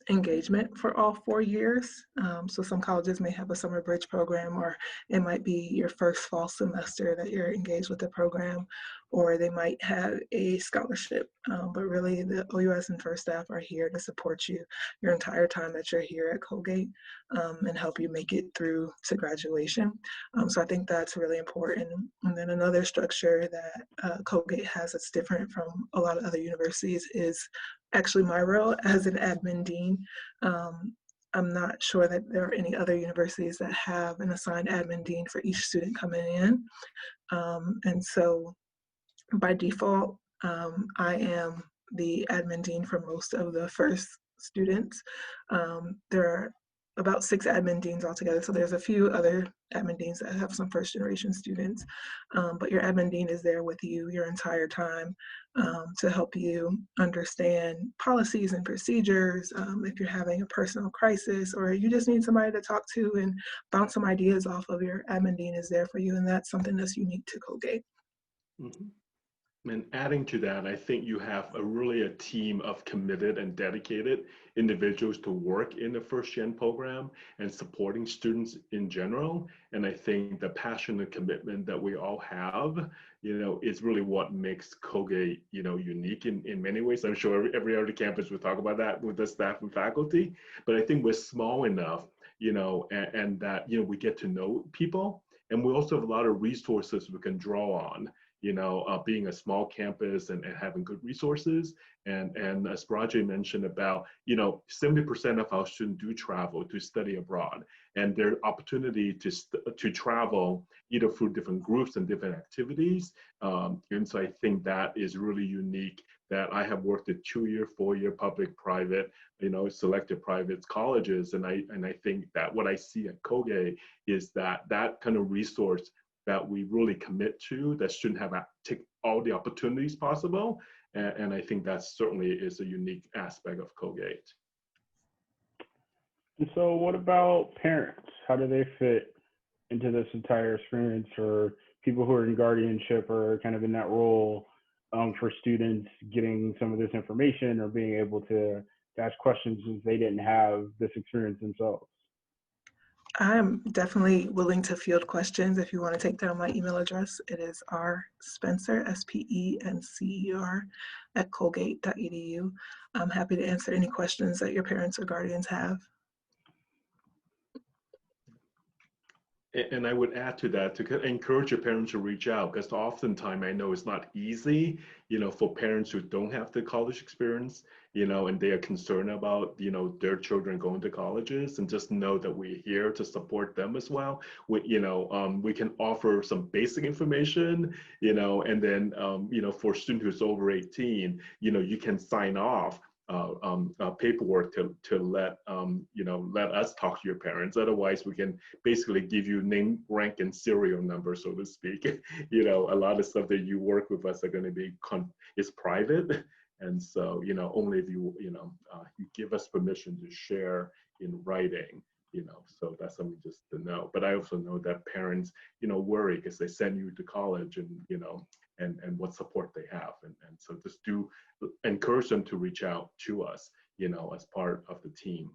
[SPEAKER 4] engagement for all 4 years. So some colleges may have a summer bridge program, or it might be your first fall semester that you're engaged with the program, or they might have a scholarship. But really, the OUS and First staff are here to support you your entire time that you're here at Colgate, and help you make it through to graduation. So I think that's really important. And then another structure that Colgate has that's different from a lot of other universities is actually my role as an admin dean. Um, I'm not sure that there are any other universities that have an assigned admin dean for each student coming in. And so by default, I am the admin dean for most of the first students. There are about 6 admin deans altogether, so there's a few other admin deans that have some first generation students, but your admin dean is there with you your entire time, to help you understand policies and procedures. If you're having a personal crisis or you just need somebody to talk to and bounce some ideas off of, your admin dean is there for you, and that's something that's unique to Colgate.
[SPEAKER 5] Mhm. And adding to that, I think you have a team of committed and dedicated individuals to work in the first gen program and supporting students in general. And I think the passion and commitment that we all have, is really what makes Colgate, unique in many ways. I'm sure every other campus will talk about that with the staff and faculty, but I think we're small enough, and that, we get to know people, and we also have a lot of resources we can draw on, being a small campus and having good resources. And as Rajay mentioned about, 70% of our students do travel to study abroad, and their opportunity to travel either through different groups and different activities. And so I think that is really unique, that I have worked at 2-year, 4-year public-private, selective private colleges. And I think that what I see at Colgate is that kind of resource that we really commit to, that students have take all the opportunities possible. And I think that certainly is a unique aspect of Colgate.
[SPEAKER 1] And so what about parents? How do they fit into this entire experience, or people who are in guardianship or kind of in that role for students getting some of this information or being able to ask questions if they didn't have this experience themselves?
[SPEAKER 4] I'm definitely willing to field questions. If you want to take down my email address, it is rspencer, SPENCER, at colgate.edu. I'm happy to answer any questions that your parents or guardians have.
[SPEAKER 5] And I would add to that to encourage your parents to reach out, because oftentimes I know it's not easy, for parents who don't have the college experience, and they are concerned about, their children going to colleges, and just know that we're here to support them as well. We can offer some basic information, and then, for a student who's over 18, you can sign off paperwork to let let us talk to your parents. Otherwise, we can basically give you name, rank, and serial number, so to speak. A lot of stuff that you work with us are going to be is private, and so only if you you give us permission to share in writing. So that's something just to know. But I also know that parents worry because they send you to college, and and what support they have, and so just do encourage them to reach out to us, as part of the team.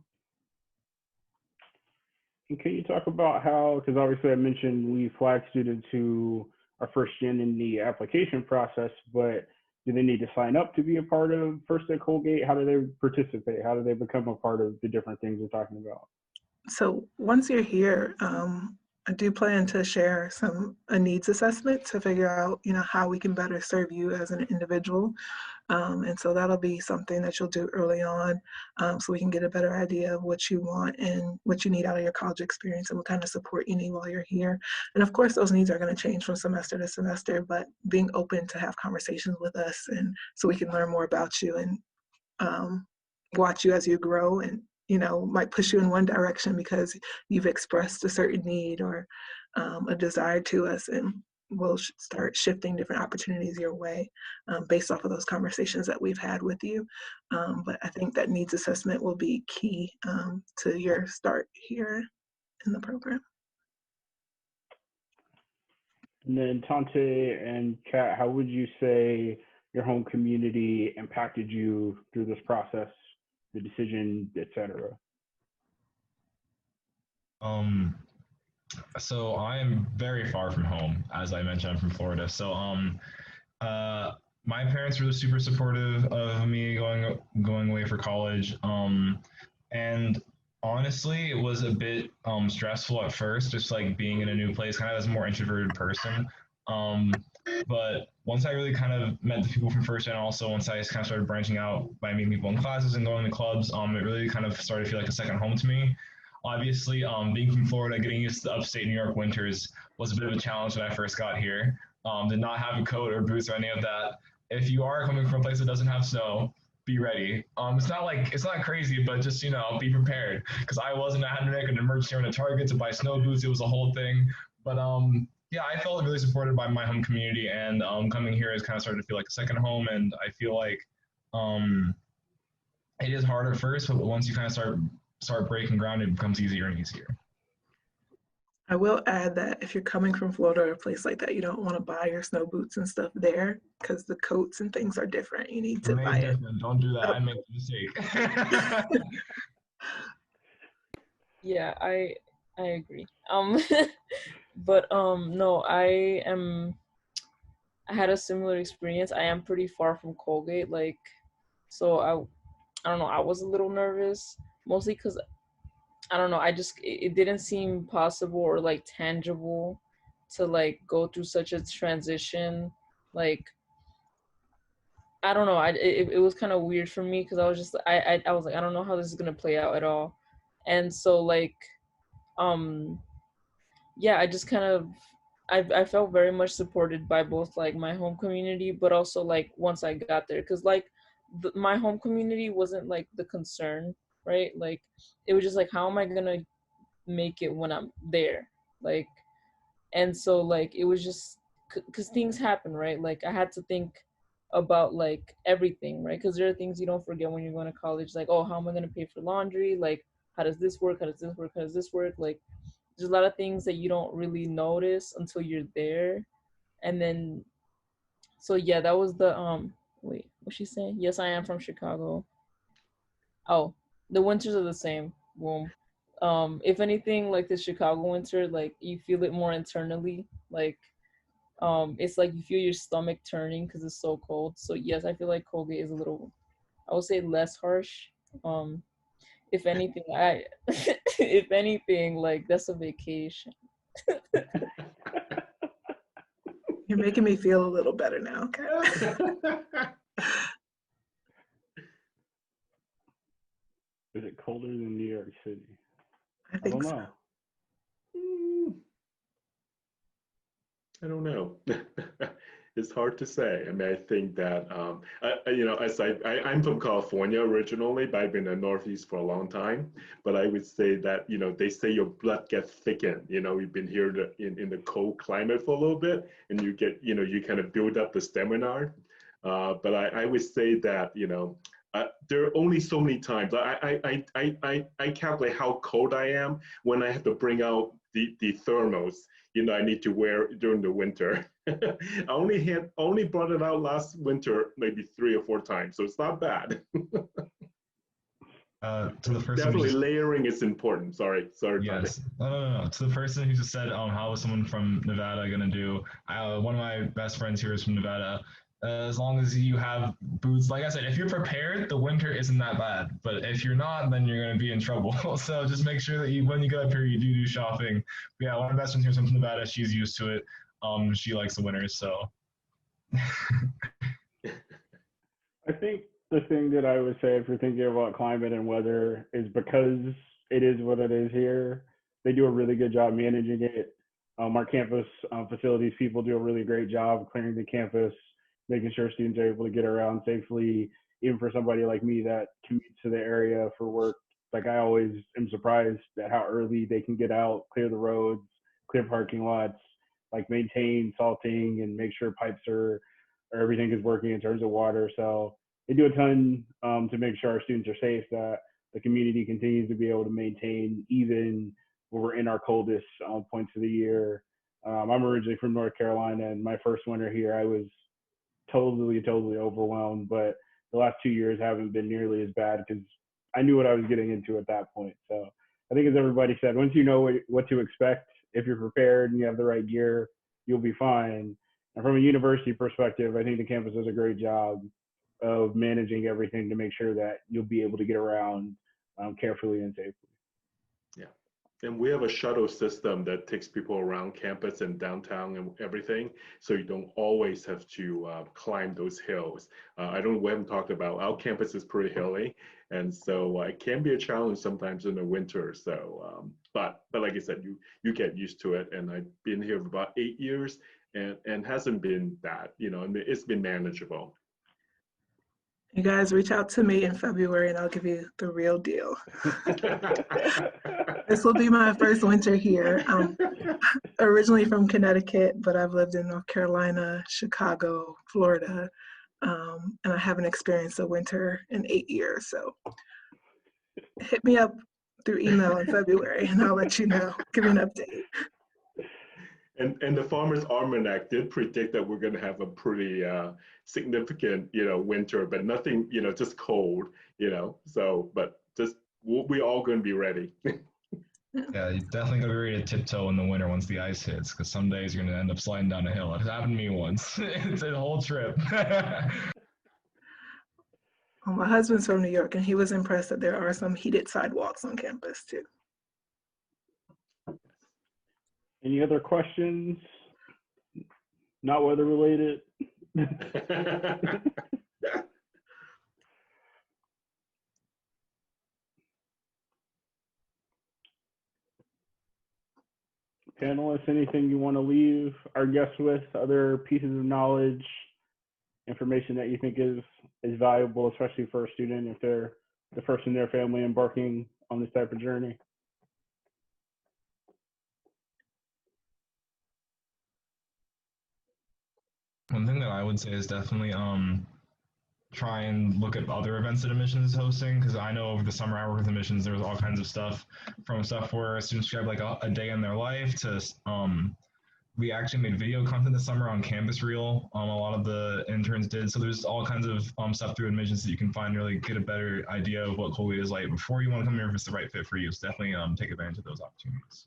[SPEAKER 1] And can you talk about how, because obviously I mentioned we flag students who are first gen in the application process, but do they need to sign up to be a part of First at Colgate? How do they participate? How do they become a part of the different things we're talking about?
[SPEAKER 4] So once you're here, I do plan to share a needs assessment to figure out, how we can better serve you as an individual. And so that'll be something that you'll do early on, so we can get a better idea of what you want and what you need out of your college experience and what kind of support you need while you're here. And of course, those needs are going to change from semester to semester, but being open to have conversations with us, and so we can learn more about you and watch you as you grow, and might push you in one direction because you've expressed a certain need or a desire to us, and we'll start shifting different opportunities your way based off of those conversations that we've had with you. But I think that needs assessment will be key to your start here in the program.
[SPEAKER 1] And then Tante and Kat, how would you say your home community impacted you through this process, the decision, et cetera?
[SPEAKER 2] So I'm very far from home. As I mentioned, I'm from Florida. So my parents were super supportive of me going away for college. And honestly, it was a bit stressful at first, just like being in a new place, kind of as a more introverted person. But once I really kind of met the people from First Gen, also once I kind of started branching out by meeting people in classes and going to clubs, it really kind of started to feel like a second home to me. Obviously, being from Florida, getting used to the upstate New York winters was a bit of a challenge when I first got here. Did not have a coat or boots or any of that. If you are coming from a place that doesn't have snow, be ready. It's not crazy, but just be prepared. Because I had to make an emergency run to Target to buy snow boots. It was a whole thing. But yeah, I felt really supported by my home community, and coming here has kind of started to feel like a second home. And I feel like it is hard at first, but once you kind of start breaking ground, it becomes easier and easier.
[SPEAKER 4] I will add that if you're coming from Florida or a place like that, you don't want to buy your snow boots and stuff there because the coats and things are different. You need to buy it.
[SPEAKER 2] Don't do that. I make a mistake.
[SPEAKER 3] Yeah, I agree. But no, I had a similar experience. I am pretty far from Colgate, so I don't know, I was a little nervous, mostly because I don't know, it didn't seem possible or tangible to go through such a transition Like, I don't know. It was kind of weird for me because I was just I was like, I don't know how this is gonna play out at all. And so like um yeah, I just kind of I felt very much supported by both like my home community, but also like once I got there, because like my home community wasn't like the concern, right? Like it was just like, how am I gonna make it when I'm there? Like, and so like it was just because things happen, right? Like I had to think about like everything, right? Because there are things you don't forget when you're going to college, like, oh, how am I going to pay for laundry? Like, how does this work? How does this work? How does this work? Like, there's a lot of things that you don't really notice until you're there. And then so yeah, that was the wait, what's she saying? Yes, I am from Chicago. Oh, the winters are the same. Boom. If anything, like the Chicago winter, like you feel it more internally. Like it's like you feel your stomach turning because it's so cold. So yes, I feel like Colgate is a little, I would say, less harsh. Um, if anything, I if anything, like that's a vacation.
[SPEAKER 4] You're making me feel a little better now, okay?
[SPEAKER 1] Is it colder than New York City?
[SPEAKER 4] I
[SPEAKER 1] I don't
[SPEAKER 4] think so.
[SPEAKER 1] know.
[SPEAKER 5] I don't know. It's hard to say. I mean, I think that, you know, as I'm from California originally, but I've been in the Northeast for a long time. But I would say that, you know, they say your blood gets thickened. You know, you've been here in the cold climate for a little bit, and you get, you know, you kind of build up the stamina. But I would say that, you know, there are only so many times I calculate how cold I am when I have to bring out the thermals, you know, I need to wear during the winter. I only brought it out last winter maybe 3 or 4 times, so it's not bad.
[SPEAKER 2] To the person who
[SPEAKER 5] Definitely
[SPEAKER 2] just
[SPEAKER 5] layering is important. Sorry, Paddy.
[SPEAKER 2] yes, no. To the person who just said, how is someone from Nevada gonna do? One of my best friends here is from Nevada. As long as you have boots, like I said, if you're prepared, the winter isn't that bad. But if you're not, then you're gonna be in trouble. So just make sure that you, when you get up here, you do shopping. But yeah, one of my best friends here is from Nevada. She's used to it. She likes the winters, so.
[SPEAKER 1] I think the thing that I would say if you're thinking about climate and weather is because it is what it is here, they do a really good job managing it. Our campus facilities people do a really great job clearing the campus, making sure students are able to get around safely. Even for somebody like me that commutes to the area for work, like I always am surprised at how early they can get out, clear the roads, clear parking lots, like maintain salting and make sure pipes are or everything is working in terms of water. So they do a ton to make sure our students are safe, that the community continues to be able to maintain even when we're in our coldest points of the year. I'm originally from North Carolina, and my first winter here, I was totally overwhelmed. But the last 2 years haven't been nearly as bad because I knew what I was getting into at that point. So I think, as everybody said, once you know what to expect, if you're prepared and you have the right gear, you'll be fine. And from a university perspective, I think the campus does a great job of managing everything to make sure that you'll be able to get around carefully and safely.
[SPEAKER 5] Yeah. And we have a shuttle system that takes people around campus and downtown and everything. So you don't always have to climb those hills. We haven't talked about, our campus is pretty hilly. And so it can be a challenge sometimes in the winter. So, but like I said, you get used to it. And I've been here for about 8 years and hasn't been that, you know, and it's been manageable.
[SPEAKER 4] You guys reach out to me in February and I'll give you the real deal. This will be my first winter here. Originally from Connecticut, but I've lived in North Carolina, Chicago, Florida, and I haven't experienced a winter in 8 years. So hit me up through email in February and I'll let you know, give you an update.
[SPEAKER 5] And the Farmer's Almanac did predict that we're going to have a pretty significant, you know, winter, but nothing, you know, just cold, you know. So, but just we're all going to be ready.
[SPEAKER 2] Yeah, you definitely gotta be ready to tiptoe in the winter once the ice hits, because some days you're gonna end up sliding down a hill. It happened to me once. It's a whole trip.
[SPEAKER 4] Well, my husband's from New York and he was impressed that there are some heated sidewalks on campus too.
[SPEAKER 1] Any other questions? Not weather related? Panelists, anything you want to leave our guests with, other pieces of knowledge, information that you think is valuable, especially for a student if they're the first in their family embarking on this type of journey?
[SPEAKER 2] One thing that I would say is definitely try and look at other events that admissions is hosting, because I know over the summer I work with admissions, there was all kinds of stuff, from stuff where students could have like a day in their life to we actually made video content this summer on Campus Reel. A lot of the interns did. So there's all kinds of stuff through admissions that you can find, really get a better idea of what Colgate is like before you want to come here, if it's the right fit for you. So definitely take advantage of those opportunities.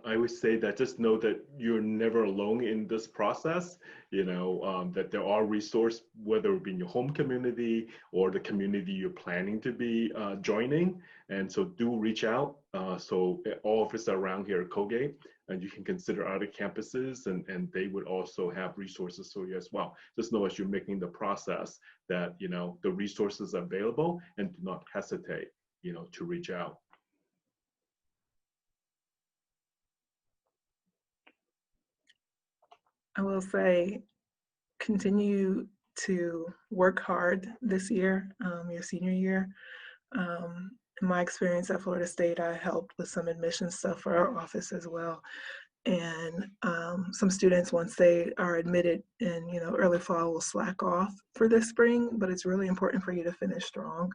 [SPEAKER 5] I would say that just know that you're never alone in this process, that there are resources, whether it be in your home community or the community you're planning to be joining. And so do reach out. So all of us are around here at Colgate, and you can consider other campuses, and they would also have resources for you as well. Just know as you're making the process that, the resources are available, and do not hesitate, to reach out.
[SPEAKER 4] I will say, continue to work hard this year, your senior year. In my experience at Florida State, I helped with some admission stuff for our office as well. And some students, once they are admitted in early fall, will slack off for this spring, but it's really important for you to finish strong.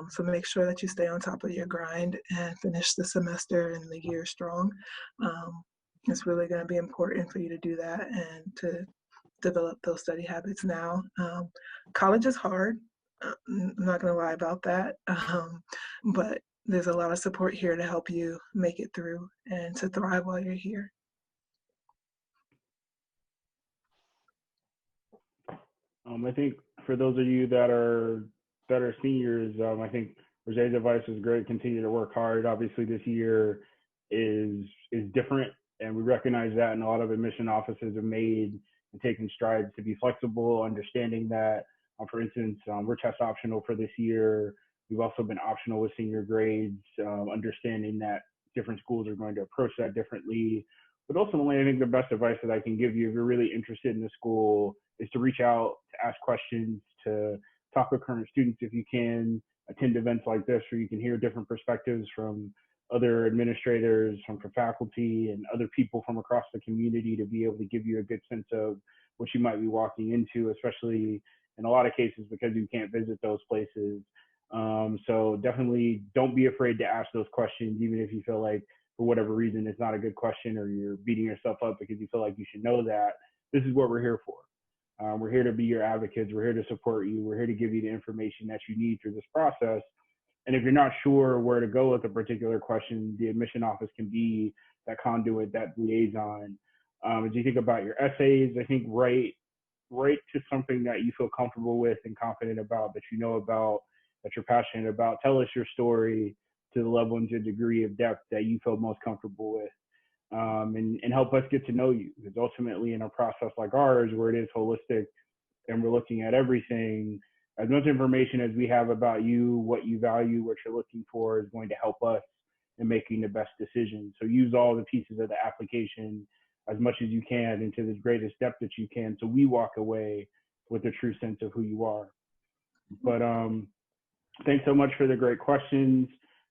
[SPEAKER 4] So make sure that you stay on top of your grind and finish the semester and the year strong. It's really going to be important for you to do that and to develop those study habits now. College is hard. I'm not going to lie about that. But there's a lot of support here to help you make it through and to thrive while you're here.
[SPEAKER 1] I think for those of you that are seniors, I think Rosé's advice is great. Continue to work hard. Obviously, this year is different, and we recognize that, and a lot of admission offices have made and taken strides to be flexible, understanding that, for instance, we're test optional for this year. We've also been optional with senior grades, understanding that different schools are going to approach that differently. But ultimately, I think the best advice that I can give you if you're really interested in the school is to reach out, to ask questions, to talk with current students if you can, attend events like this where you can hear different perspectives from other administrators, from faculty, and other people from across the community to be able to give you a good sense of what you might be walking into, especially in a lot of cases because you can't visit those places. So definitely don't be afraid to ask those questions, even if you feel like for whatever reason it's not a good question or you're beating yourself up because you feel like you should know that. This is what we're here for. We're here to be your advocates. We're here to support you. We're here to give you the information that you need through this process. And if you're not sure where to go with a particular question, the admission office can be that conduit, that liaison. As you think about your essays, I think write to something that you feel comfortable with and confident about, that you know about, that you're passionate about. Tell us your story to the level and to the degree of depth that you feel most comfortable with. And help us get to know you, because ultimately in a process like ours where it is holistic and we're looking at everything, as much information as we have about you, what you value, what you're looking for is going to help us in making the best decision. So use all the pieces of the application as much as you can into the greatest depth that you can, so we walk away with a true sense of who you are. But thanks so much for the great questions.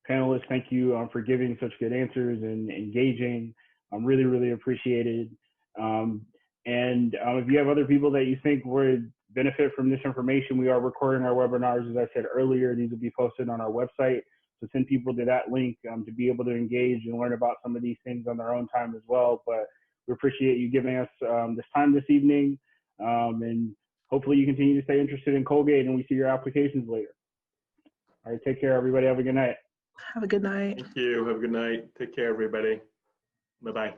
[SPEAKER 1] Panelists, thank you for giving such good answers and engaging. Really, really appreciated. And if you have other people that you think would benefit from this information, we are recording our webinars. As I said earlier, these will be posted on our website. So send people to that link to be able to engage and learn about some of these things on their own time as well. But we appreciate you giving us this time this evening. And hopefully you continue to stay interested in Colgate and we see your applications later. All right, take care, everybody. Have a good night.
[SPEAKER 4] Have a good night.
[SPEAKER 5] Thank you. Have a good night. Take care, everybody. Bye-bye.